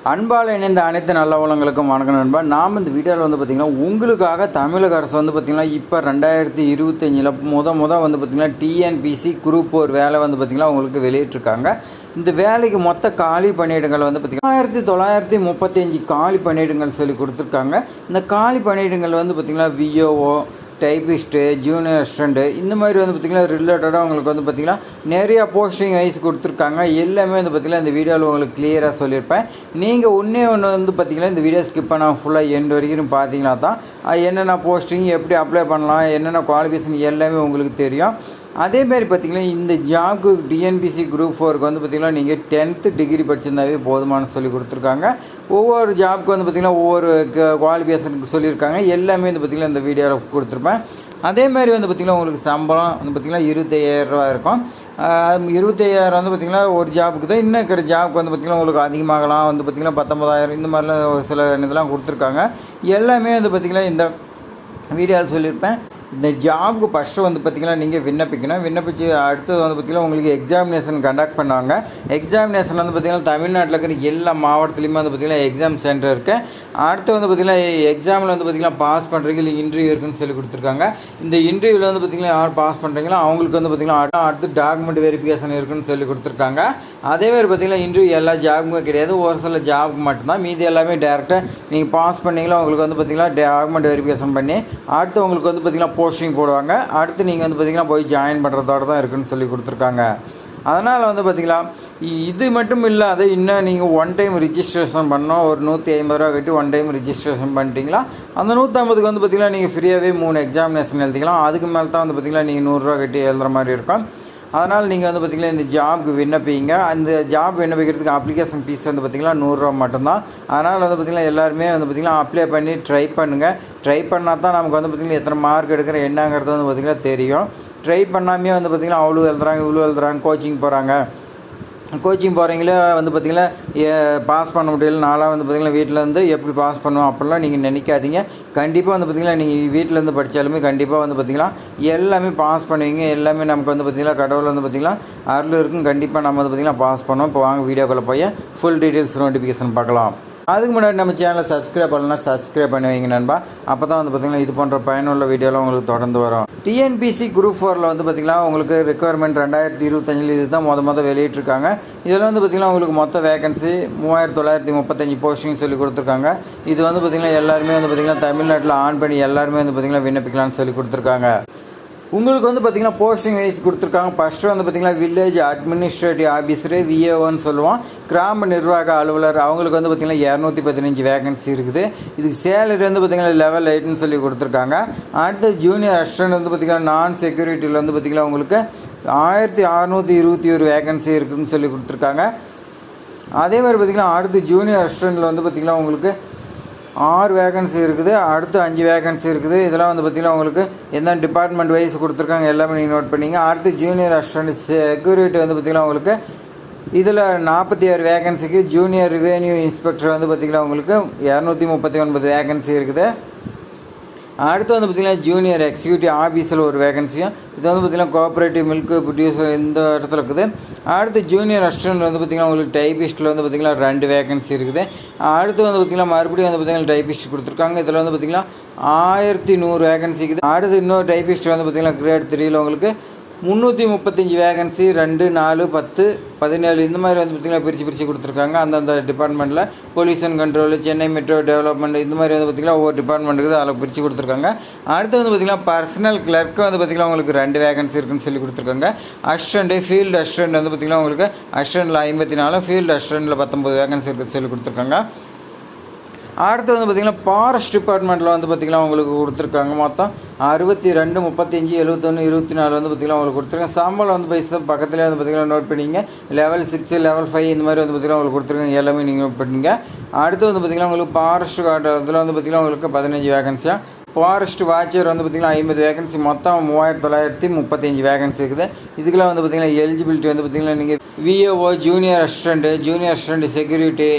அன்பால் இணைந்த அனைத்து நல்ல உள்ளங்களுக்கும் வணக்கம் நண்பா. நாம் இந்த வீடியோவில் வந்து பார்த்திங்கன்னா உங்களுக்காக தமிழக அரசு வந்து பார்த்திங்கன்னா இப்போ 2025 வந்து பார்த்திங்கன்னா டிஎன்பிசி குரூப் 4 வேலை வந்து பார்த்திங்கன்னா உங்களுக்கு வெளியிட்டிருக்காங்க. இந்த வேலைக்கு மொத்த காலி பணியிடங்கள் வந்து பார்த்திங்கன்னா 1935 காலி பணியிடங்கள் சொல்லி கொடுத்துருக்காங்க. இந்த காலி பணியிடங்கள் வந்து பார்த்திங்கன்னா விஓஓ, டைப்பிஸ்ட்டு, ஜூனியர் அசிஸ்டண்ட்டு இந்த மாதிரி வந்து பார்த்திங்கன்னா ரிலேட்டடாக உங்களுக்கு வந்து பார்த்திங்கன்னா நிறையா போஸ்டிங் வைஸ் கொடுத்துருக்காங்க. எல்லாமே வந்து பார்த்திங்கன்னா இந்த வீடியோவில் உங்களுக்கு கிளியராக சொல்லியிருப்பேன். நீங்கள் ஒன்று வந்து பார்த்திங்கன்னா இந்த வீடியோ ஸ்கிப் பண்ணால் ஃபுல்லாக எண்டு வரைக்கும் பார்த்தீங்கன்னா தான் என்னென்ன போஸ்டிங் எப்படி அப்ளை பண்ணலாம், என்னென்ன குவாலிஃபிகேஷன் எல்லாமே உங்களுக்கு தெரியும். அதேமாதிரி பார்த்திங்கன்னா இந்த ஜாப்க்கு டிஎன்பிசி குரூப் 4க்கு வந்து பார்த்திங்கன்னா நீங்கள் 10th டிகிரி படிச்சிருந்தாவே போதுமானு சொல்லி கொடுத்துருக்காங்க. ஒவ்வொரு ஜாப்க்கு வந்து பார்த்திங்கன்னா ஒவ்வொரு குவாலிஃபிகேஷனுக்கு சொல்லியிருக்காங்க. எல்லாமே வந்து பார்த்திங்கன்னா இந்த வீடியோவில் கொடுத்துருப்பேன். அதேமாதிரி வந்து பார்த்திங்கன்னா உங்களுக்கு சம்பளம் வந்து பார்த்திங்கன்னா 25,000 இருக்கும். 25,000 வந்து பார்த்திங்கன்னா ஒரு ஜாப்புக்கு தான். இன்னும் இருக்கிற ஜாப்புக்கு வந்து பார்த்திங்கன்னா உங்களுக்கு அதிகமாகலாம், வந்து பார்த்திங்கன்னா 19,000 இந்த மாதிரிலாம் ஒரு சில இதெல்லாம் கொடுத்துருக்காங்க. எல்லாமே வந்து பார்த்திங்கன்னா இந்த வீடியோவில் சொல்லியிருப்பேன். இந்த ஜாபுக்கு ஃபஸ்ட்டு வந்து பார்த்திங்கன்னா நீங்கள் விண்ணப்பிச்சு அடுத்து வந்து பார்த்திங்கன்னா உங்களுக்கு எக்ஸாமினேஷன் கண்டக்ட் பண்ணுவாங்க. எக்ஸாமினேஷன் வந்து பார்த்திங்கன்னா தமிழ்நாட்டில் இருக்கிற எல்லா மாவட்டத்துலேயுமே வந்து பார்த்திங்கன்னா எக்ஸாம் சென்டர் இருக்குது. அடுத்து வந்து பார்த்திங்கன்னா எக்ஸாமில் வந்து பார்த்திங்கன்னா பாஸ் பண்ணுறீங்க இன்டர்வியூ இருக்குன்னு சொல்லி கொடுத்துருக்காங்க. இந்த இன்டர்வியூவில் வந்து பார்த்திங்கன்னா யார் பாஸ் பண்ணுறீங்களோ அவங்களுக்கு வந்து பார்த்திங்கன்னா அடுத்து டாக்குமெண்ட் வெரிஃபிகேஷன் இருக்குன்னு சொல்லி கொடுத்துருக்காங்க. அதேமாதிரி பார்த்திங்கன்னா இன்டர்வியூ எல்லா ஜாபுமே கிடையாது, ஒரு சில ஜாபுக்கு மட்டும்தான். மீதி எல்லாமே டேரெக்டாக நீங்கள் பாஸ் பண்ணிங்களோ அவங்களுக்கு வந்து பார்த்திங்கன்னா டாக்குமெண்ட் வெரிஃபிகேஷன் பண்ணி அடுத்து உங்களுக்கு வந்து பார்த்திங்கன்னா போஸ்டிங் போடுவாங்க. அடுத்து நீங்கள் வந்து பார்த்திங்கன்னா போய் ஜாயின் பண்ணுறதோட தான் இருக்குதுன்னு சொல்லி கொடுத்துருக்காங்க. அதனால் வந்து பார்த்திங்கன்னா இது மட்டும் இல்லாத இன்னும் நீங்கள் ஒன் டைம் ரிஜிஸ்ட்ரேஷன் பண்ணோம். ஒரு 150 ரூபா கட்டி ஒன் டைம் ரிஜிஸ்ட்ரேஷன் பண்ணிட்டீங்களா அந்த 150க்கு வந்து பார்த்திங்கன்னா நீங்கள் ஃப்ரீயாகவே 3 எக்ஸாமினேஷன் எழுதிக்கலாம். அதுக்கு மேலே தான் வந்து பார்த்திங்கன்னா நீங்கள் 100 ரூபா கட்டி எழுதுகிற மாதிரி இருக்கும். அதனால் நீங்கள் வந்து பார்த்திங்கன்னா இந்த ஜாப்க்கு விண்ணப்பிங்க. அந்த ஜாப் விண்ணப்பிக்கிறதுக்கு அப்ளிகேஷன் ஃபீஸ் வந்து பார்த்திங்கன்னா 100 ரூபா மட்டும்தான். அதனால் வந்து பார்த்திங்கன்னா எல்லாருமே வந்து பார்த்திங்கன்னா அப்ளை பண்ணி ட்ரை பண்ணுங்கள். ட்ரை பண்ணால் தான் நமக்கு வந்து பார்த்திங்கன்னா எத்தனை மார்க் எடுக்கிற என்னங்கிறது வந்து பார்த்திங்கன்னா தெரியும். ட்ரை பண்ணாமே வந்து பார்த்திங்கன்னா அவ்வளோ எழுதுறாங்க இவ்வளோ எழுதுறாங்க, கோச்சிங் போகிறீங்களே வந்து பார்த்திங்கன்னா பாஸ் பண்ண முடியல. நாளாக வந்து பார்த்திங்கன்னா வீட்டிலேருந்து எப்படி பாஸ் பண்ணுவோம் அப்படிலாம் நீங்கள் நினைக்காதீங்க. கண்டிப்பாக வந்து பார்த்திங்கன்னா நீங்கள் வீட்டிலேருந்து படித்தாலுமே கண்டிப்பாக வந்து பார்த்திங்கன்னா எல்லாமே பாஸ் பண்ணுவீங்க. எல்லாமே நமக்கு வந்து பார்த்திங்கன்னா கடவுள் வந்து பார்த்திங்கன்னா அருள் இருக்கும். கண்டிப்பாக நம்ம வந்து பார்த்திங்கன்னா பாஸ் பண்ணுவோம். இப்போ வாங்க வீடியோக்குள்ளே போய் ஃபுல் டீட்டெயில்ஸ் நோட்டிஃபிகேஷன் பார்க்கலாம். அதுக்கு முன்னாடி நம்ம சேனலை சப்ஸ்கிரைப் பண்ணலாம், சப்ஸ்கிரைப் பண்ணி வைங்க நண்பா. அப்போ தான் வந்து பார்த்திங்கன்னா இது போன்ற பயனுள்ள வீடியோலாம் உங்களுக்கு தொடர்ந்து வரும். டிஎன்பிசி குரூப் 4ல் வந்து பார்த்திங்கன்னா உங்களுக்கு ரெக்குவயர்மெண்ட் 2025 இது தான் மொதல் வெளியிட்டிருக்காங்க. இதில் வந்து பார்த்திங்கன்னா உங்களுக்கு மொத்த வேகன்சி 3935 போஸ்டிங் சொல்லி கொடுத்துருக்காங்க. இது வந்து பார்த்திங்கன்னா எல்லாருமே வந்து பார்த்திங்கன்னா தமிழ்நாட்டில் ஆன் பண்ணி எல்லாருமே வந்து பார்த்திங்கன்னா விண்ணப்பிக்கலாம்னு சொல்லி கொடுத்துருக்காங்க. உங்களுக்கு வந்து பார்த்திங்கன்னா போஸ்டிங் வைஸ் கொடுத்துருக்காங்க. ஃபஸ்ட்டு வந்து பார்த்திங்கன்னா வில்லேஜ் அட்மினிஸ்ட்ரேட்டிவ் ஆஃபீஸரு விஏஓன்னு சொல்லுவோம், கிராம நிர்வாக அலுவலர். அவங்களுக்கு வந்து பார்த்திங்கன்னா 215 வேகன்சி இருக்குது. இதுக்கு சேலரி வந்து பார்த்திங்கன்னா level 8ன்னு சொல்லி கொடுத்துருக்காங்க. அடுத்து ஜூனியர் அசிஸ்டன்ட் வந்து பார்த்திங்கன்னா நான் செக்யூரிட்டியில் வந்து பார்த்திங்கன்னா உங்களுக்கு 1621 வேகன்சி இருக்குதுன்னு சொல்லி கொடுத்துருக்காங்க. அதே மாதிரி பார்த்திங்கன்னா அடுத்து ஜூனியர் அசிஸ்டண்ட்டில் வந்து பார்த்திங்கன்னா உங்களுக்கு 6 வேகன்சி இருக்குது. அடுத்து 5 வேகன்சி இருக்குது. இதெல்லாம் வந்து பார்த்திங்கன்னா உங்களுக்கு எந்த டிபார்ட்மெண்ட் வைஸ் கொடுத்துருக்காங்க எல்லாமே நீங்கள் நோட் பண்ணிங்க. அடுத்து ஜூனியர் அசிஸ்டன்ட் செக்யூரிட்டி வந்து பார்த்திங்கன்னா உங்களுக்கு இதில் 46 வேகன்சிக்கு. ஜூனியர் ரெவென்யூ இன்ஸ்பெக்டர் வந்து பார்த்திங்கன்னா உங்களுக்கு 239 வேகன்சி இருக்குது. அடுத்து வந்து பார்த்திங்கன்னா ஜூனியர் எக்ஸிக்யூட்டிவ் ஆஃபீஸில் ஒரு வேகன்சியும். இது வந்து பார்த்திங்கன்னா கோஆப்ரேட்டிவ் மில்க் ப்ரொடியூசர் இந்த இடத்துல இருக்குது. அடுத்து ஜூனியர் அசிஸ்டன்ட் வந்து பார்த்திங்கன்னா உங்களுக்கு டைப்பிஸ்ட்டில் வந்து பார்த்திங்கன்னா 2 வேகன்சி இருக்குது. அடுத்து வந்து பார்த்திங்கன்னா மறுபடியும் வந்து பார்த்திங்கன்னா டைப்பிஸ்ட் கொடுத்துருக்காங்க. இதில் வந்து பார்த்திங்கன்னா 1100 வேகன்சி இருக்குது. அடுத்து இன்னொரு டைப்பிஸ்ட் வந்து பார்த்திங்கன்னா கிரேட் 3ல் உங்களுக்கு 335 வேகன்சி. 2, 4, 10, 17 இந்த மாதிரி வந்து பார்த்திங்கன்னா பிரித்து கொடுத்துருக்காங்க. அந்தந்த டிபார்ட்மெண்ட்டில் pollution control, Chennai metro development இந்த மாதிரி வந்து பார்த்திங்கன்னா ஒவ்வொரு டிபார்ட்மெண்ட் இருக்குது, அதில் பிரித்து கொடுத்துருக்காங்க. அடுத்து வந்து பார்த்திங்கன்னா பர்சனல் கிளர்க்கு வந்து பார்த்திங்கன்னா உங்களுக்கு 2 வேகன்சி இருக்குதுன்னு சொல்லி கொடுத்துருக்காங்க. அசிஸ்டண்ட்டு ஃபீல்டு அசிஸ்டண்ட் வந்து பார்த்திங்கன்னா உங்களுக்கு அசிஸ்டண்ட்டில் 54, ஃபீல்டு அசிஸ்டண்ட்டில் 19 வேகன்சி இருக்குதுன்னு சொல்லி கொடுத்துருக்காங்க. அடுத்து வந்து பார்த்திங்கன்னா ஃபாரஸ்ட் டிபார்ட்மெண்ட்டில் வந்து பார்த்திங்கன்னா உங்களுக்கு கொடுத்துருக்காங்க. மொத்தம் 62, 35, 71, 24 வந்து பார்த்திங்கன்னா உங்களுக்கு கொடுத்துருக்காங்க. சம்பளம் வந்து பைசா பக்கத்துலேயே வந்து பார்த்திங்கன்னா நோட் பண்ணிங்க. level 6, level 5 இந்த மாதிரி வந்து பார்த்திங்கன்னா உங்களுக்கு கொடுத்துருக்காங்க. எல்லாமே நீங்கள் நோட் பண்ணிங்க. அடுத்து வந்து பார்த்திங்கன்னா உங்களுக்கு ஃபாரஸ்ட் கார்டு இதில் வந்து பார்த்திங்கன்னா உங்களுக்கு 15 வேகன்சியாக. ஃபாரஸ்ட் வாட்சர் வந்து பார்த்திங்கன்னா 50 வேகன்சி. மொத்தம் 3935 வேகன்சி இருக்குது. இதுக்கெல்லாம் வந்து பார்த்திங்கன்னா எலிஜிபிலிட்டி வந்து பார்த்திங்கன்னா நீங்கள் விஏஓ, ஜூனியர் அசிஸ்டண்ட் செக்யூரிட்டி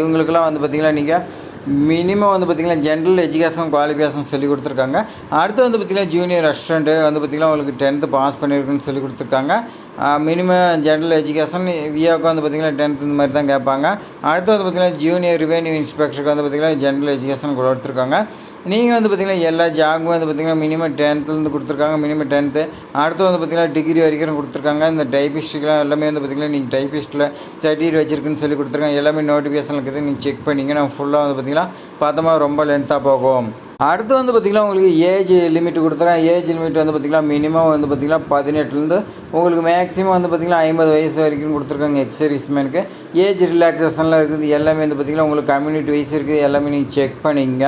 இவங்களுக்கெல்லாம் வந்து பார்த்திங்கன்னா நீங்கள் மினிமம் வந்து பார்த்திங்கன்னா ஜென்ரல் எஜுகேஷன் குவாலிஃபிகேஷன் சொல்லி கொடுத்துருக்காங்க. அடுத்து வந்து பார்த்திங்கன்னா ஜூனியர் அசிஸ்டண்ட்டு வந்து பார்த்திங்கன்னா உங்களுக்கு 10th பாஸ் பண்ணியிருக்குன்னு சொல்லி கொடுத்துருக்காங்க. மினிமம் ஜென்ரல் எஜுகேஷன் விஏக்கு வந்து பார்த்திங்கன்னா 10th இந்த மாதிரி தான் கேட்பாங்க. அடுத்து வந்து பார்த்திங்கன்னா ஜூனியர் ரெவென்யூ இன்ஸ்பெக்டருக்கு வந்து பார்த்திங்கன்னா ஜென்ரல் எஜுகேஷன் கொடுத்துருக்காங்க. நீங்கள் வந்து பார்த்திங்கன்னா எல்லா ஜாபுக்கும் வந்து பார்த்திங்கன்னா மினிமம் 10th கொடுத்துருக்காங்க, மினிமம் 10th. அடுத்து வந்து பார்த்திங்கன்னா டிகிரி வரைக்கும் கொடுத்துருக்காங்க. இந்த டைப்பிஸ்ட்டுக்கெலாம் எல்லாமே வந்து பார்த்திங்கன்னா நீங்கள் டைப்பிஸ்ட்டில் சர்டிஃபிகேட் வச்சுருக்குன்னு சொல்லி கொடுத்துருக்காங்க. எல்லாமே நோட்டிஃபிகேஷன் இருக்குது, நீங்கள் செக் பண்ணிங்க. நான் ஃபுல்லாக வந்து பார்த்திங்கன்னா பார்த்தோமா ரொம்ப லென்த்தாக போகும். அடுத்து வந்து பார்த்திங்கன்னா உங்களுக்கு ஏஜ் லிமிட் கொடுத்துறேன். ஏஜ் லிமிட் வந்து பார்த்திங்கன்னா மினிமம் வந்து பார்த்திங்கன்னா 18லேருந்து உங்களுக்கு மேக்ஸிமம் வந்து பார்த்திங்கன்னா 50 வயசு வரைக்கும் கொடுத்துருக்காங்க. எக்ஸர்வீஸ்மேனுக்கு ஏஜ் ரிலாக்ஸேஷன்லாம் இருக்குது. எல்லாமே வந்து பார்த்திங்கன்னா உங்களுக்கு கம்யூனிட்டி வைஸ் இருக்குது. எல்லாமே நீங்கள் செக் பண்ணிங்க.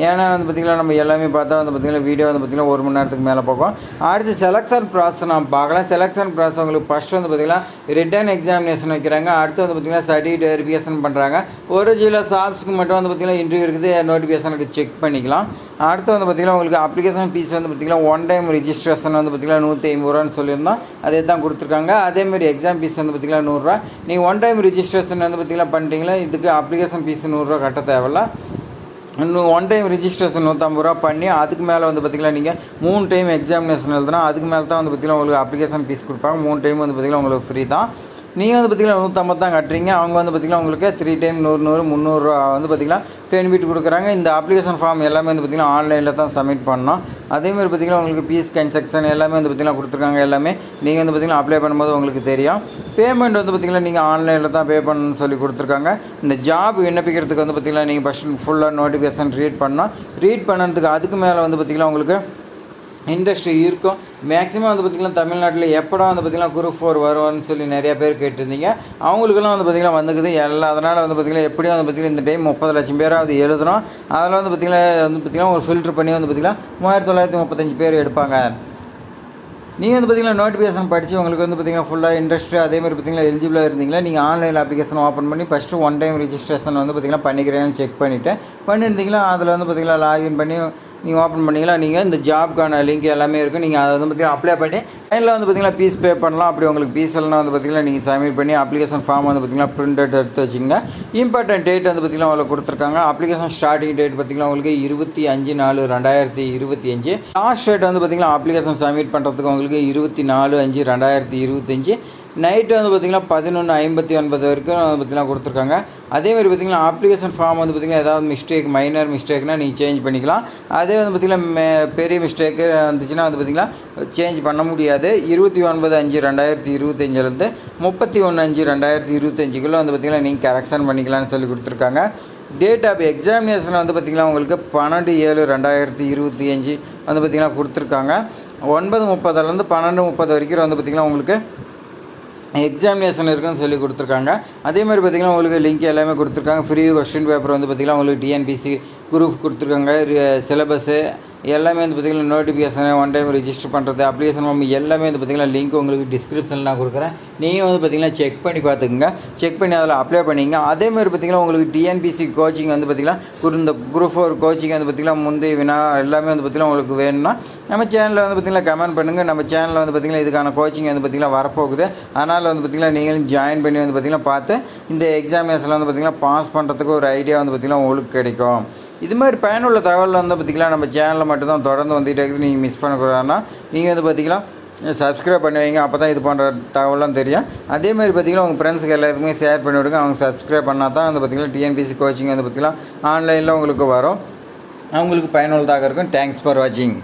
ஏன்னா வந்து பார்த்திங்கன்னா நம்ம எல்லாமே பார்த்தா வந்து பார்த்திங்கன்னா வீடியோ வந்து பார்த்திங்கன்னா 1 மணி நேரத்துக்கு மேலே போகும். அடுத்து செலெக்ஷன் ப்ராசஸ் நம்ம பார்க்கலாம். செலெக்ஷன் ப்ராசஸ் உங்களுக்கு ஃபஸ்ட்டு வந்து பார்த்திங்கன்னா ரிட்டன் எக்ஸாமினேஷன் வைக்கிறாங்க. அடுத்து வந்து பார்த்திங்கன்னா சர்டிஃபிகேட் வெரிஃபிகேஷன் பண்ணுறாங்க. ஒரு சில ஷாப்ஸுக்கு மட்டும் வந்து பார்த்திங்கன்னா இன்டர்வியூ இருக்குது, நோட்டிஃபிகேஷனுக்கு செக் பண்ணிக்கலாம். அடுத்து வந்து பார்த்திங்கன்னா உங்களுக்கு அப்ளிகேஷன் ஃபீஸ் வந்து பார்த்திங்கன்னா 1 டைம் ரிஜிஸ்ட்ரேஷன் வந்து பார்த்திங்கன்னா 150 ரூபான்னு சொல்லியிருந்தோம். அதே தான் கொடுத்துருக்காங்க. அதேமாதிரி எக்ஸாம் ஃபீஸ் வந்து பார்த்திங்கன்னா 100 ரூபா. நீங்கள் 1 டைம் ரிஜிஸ்ட்ரேஷன் வந்து பார்த்திங்கன்னா பண்ணிட்டீங்களா, இதுக்கு அப்ளிகேஷன் ஃபீஸ் 100 ரூபா கட்ட தேவையில்ல. இன்னும் 1 டைம் ரிஜிஸ்ட்ரேஷன் 150 ரூபா பண்ணி அதுக்கு மேலே வந்து பார்த்திங்கன்னா நீங்கள் 3 டைம் எக்ஸாமினேஷன் எழுதுனா அதுக்கு மேலே தான் வந்து பார்த்திங்கன்னா உங்களுக்கு அப்ளிகேஷன் ஃபீஸ் கொடுப்பாங்க. 3 டைம் வந்து பார்த்திங்கன்னா உங்களுக்கு ஃப்ரீ தான். நீங்கள் வந்து பார்த்திங்கன்னா 150 தான் கட்டுறீங்க. அவங்க வந்து பார்த்திங்கன்னா உங்களுக்கு 3 டைம் 100 300 ரூபா வந்து பார்த்திங்கன்னா பெனிஃபிட் கொடுக்குறாங்க. இந்த அப்ளிகேஷன் ஃபார்ம் எல்லாமே வந்து பார்த்திங்கன்னா ஆன்லைனில் தான் சப்மிட் பண்ணணும். அதேமாதிரி பார்த்திங்கன்னா உங்களுக்கு ஃபீஸ் கன்ஸ்ட்ரக்ஷன் எல்லாமே வந்து பார்த்திங்கன்னா கொடுத்துருக்காங்க. எல்லாமே நீங்கள் வந்து பார்த்திங்கன்னா அப்ளை பண்ணும்போது உங்களுக்கு தெரியும். பேமெண்ட் வந்து பார்த்திங்கன்னா நீங்கள் ஆன்லைனில் தான் பே பண்ணணும்னு சொல்லி கொடுத்துருக்காங்க. இந்த ஜாப் விண்ணப்பிக்கிறதுக்கு வந்து பார்த்திங்கன்னா நீங்கள் ஃபஸ்ட்டு ஃபுல்லாக நோட்டிஃபிகேஷன் ரீட் பண்ணதுக்கு அதுக்கு மேலே வந்து பார்த்திங்கன்னா உங்களுக்கு இண்டஸ்ட்ரி இருக்கும். மேக்ஸிமம் வந்து பார்த்திங்கன்னா தமிழ்நாட்டில் எப்படா வந்து பார்த்திங்கன்னா குரூப் 4 வருவான்னு சொல்லி நிறையா பேர் கேட்டிருந்தீங்க. அவங்களுக்கெல்லாம் வந்து பார்த்திங்கன்னா வந்துக்குது எல்லாம். அதனால் வந்து பார்த்திங்கன்னா எப்படியும் வந்து பார்த்திங்கன்னா இந்த டைம் 30 லட்சம் பேராவது எழுதணும். அதில் வந்து பார்த்திங்கன்னா ஒரு ஃபில்ட்ரு பண்ணி வந்து பார்த்திங்கன்னா 3935 பேர் எடுப்பாங்க. நீங்கள் வந்து பார்த்திங்கன்னா நோட்டிஃபிகேஷன் படித்து உங்களுக்கு வந்து பார்த்திங்கன்னா ஃபுல்லாக இன்ட்ரெஸ்ட்டு அதேமாதிரி பார்த்திங்கன்னா எலிஜிபிளாக இருந்தீங்களா, நீங்கள் ஆன்லைன் அப்ளிகேஷன் ஓப்பன் பண்ணி ஃபஸ்ட்டு 1 டைம் ரிஜிஸ்ட்ரேஷன் வந்து பார்த்திங்கன்னா பண்ணிக்கிறேன்னு செக் பண்ணியிருந்தீங்களா, அதில் வந்து பார்த்திங்கன்னா லாகின் பண்ணி நீங்கள் ஓப்பன் பண்ணிங்களா, நீங்கள் இந்த ஜாப்க்கான லிங்க் எல்லாமே இருக்கும். நீங்கள் அதை வந்து பார்த்திங்கன்னா அப்ளை பண்ணி லைனில் வந்து பார்த்திங்கன்னா ஃபீஸ் பே பண்ணலாம். அப்படி உங்களுக்கு ஃபீஸ் எல்லாம் வந்து பார்த்திங்கன்னா நீங்கள் சப்மிட் பண்ணி அப்ளிகேஷன் ஃபார்ம் வந்து பார்த்திங்கன்னா பிரிண்ட் எடுத்து வச்சுங்க. இம்பார்ட்டன்ட் டேட் வந்து பார்த்திங்கன்னா உங்களுக்கு கொடுத்துருக்காங்க. அப்ளிகேஷன் ஸ்டார்டிங் டேட் பார்த்திங்கன்னா உங்களுக்கு 25/4/2025. லாஸ்ட் டேட் வந்து பார்த்திங்கன்னா அப்ளிகேஷன் சப்மிட் பண்ணுறதுக்கு உங்களுக்கு 24/5/2025. நைட்டு வந்து பார்த்திங்கன்னா 11:59 வரைக்கும் வந்து பார்த்திங்கன்னா கொடுத்துருக்காங்க. அதேமாதிரி பார்த்திங்கன்னா அப்ளிகேஷன் ஃபார்ம் வந்து பார்த்திங்கன்னா ஏதாவது மைனர் மிஸ்டேக்னால் நீங்கள் சேஞ்ச் பண்ணிக்கலாம். அதே வந்து பார்த்திங்கன்னா பெரிய மிஸ்டேக்கு வந்துச்சுன்னா வந்து பார்த்திங்கன்னா சேஞ்ச் பண்ண முடியாது. 29/5/2025 31/5/2025 வந்து பார்த்திங்கன்னா நீங்கள் கரெக்ஷன் பண்ணிக்கலாம்னு சொல்லி கொடுத்துருக்காங்க. டேட் ஆஃப் எக்ஸாமினேஷன் வந்து பார்த்திங்கன்னா உங்களுக்கு 12/7/2025 வந்து பார்த்திங்கன்னா கொடுத்துருக்காங்க. 9:30 12:30 வரைக்கும் வந்து பார்த்திங்கன்னா உங்களுக்கு எக்ஸாமினேஷன் இருக்குன்னு சொல்லி கொடுத்துருக்காங்க. அதேமாதிரி பார்த்திங்கன்னா உங்களுக்கு லிங்க் எல்லாமே கொடுத்துருக்காங்க. ஃப்ரீ கொஸ்டின் பேப்பர் வந்து பார்த்திங்கன்னா உங்களுக்கு டிஎன்பிசி குரூப் கொடுத்துருக்காங்க. சிலபஸ்ஸு எல்லாமே வந்து பார்த்திங்கன்னா நோட்டிஃபிகேஷன் 1 டைம் ரிஜிஸ்டர் பண்ணுறது அப்ளிகேஷன் ஃபார்ம் எல்லாமே வந்து பார்த்திங்கன்னா லிங்க் உங்களுக்கு டிஸ்கிரிப்ஷனில் நான் கொடுக்குறேன். நீங்கள் வந்து பார்த்திங்கன்னா செக் பண்ணி பார்த்துக்குங்க. செக் பண்ணி அதில் அப்ளை பண்ணிங்க. அதேமாதிரி பார்த்திங்கன்னா உங்களுக்கு டிஎன்பிசி கோச்சிங் வந்து பார்த்திங்கன்னா இந்த குரூப் 4 கோச்சிங் வந்து பார்த்திங்கன்னா முந்தைய வினா எல்லாமே வந்து பார்த்திங்கன்னா உங்களுக்கு வேணும்னா நம்ம சேனலில் வந்து பார்த்திங்கன்னா கமெண்ட் பண்ணுங்கள். நம்ம சேனலில் வந்து பார்த்திங்கன்னா இதுக்கான கோச்சிங் வந்து பார்த்திங்கன்னா வரப்போகுது. அதனால் வந்து பார்த்திங்கன்னா நீங்களும் ஜாயின் பண்ணி வந்து பார்த்திங்கன்னா பார்த்து இந்த எக்ஸாமினேஷனில் வந்து பார்த்திங்கன்னா பாஸ் பண்ணுறதுக்கு ஒரு ஐடியா வந்து பார்த்திங்கன்னா உங்களுக்கு கிடைக்கும். இது மாதிரி பயனுள்ள தகவல் வந்து பார்த்திங்கன்னா நம்ம சேனலில் மட்டும்தான் தொடர்ந்து வந்துகிட்டே இருக்குது. நீங்கள் மிஸ் பண்ணக்கூடாதுன்னா நீங்கள் வந்து பார்த்திங்கன்னா சப்ஸ்கிரைப் பண்ணி வைங்க. அப்போ தான் இது போன்ற தகவலாம் தெரியும். அதேமாதிரி பார்த்திங்கன்னா உங்கள் ஃப்ரெண்ட்ஸுக்கு எல்லாத்துக்குமே ஷேர் பண்ணி விடுங்க. அவங்க சப்ஸ்கிரைப் பண்ணால் தான் வந்து பார்த்திங்கன்னா டிஎன்பிசி கோச்சிங் வந்து பார்த்திங்கன்னா ஆன்லைனில் உங்களுக்கு வரும். அவங்களுக்கு பயனுள்ளதாக இருக்கும். தேங்க்ஸ் ஃபார் வாட்சிங்.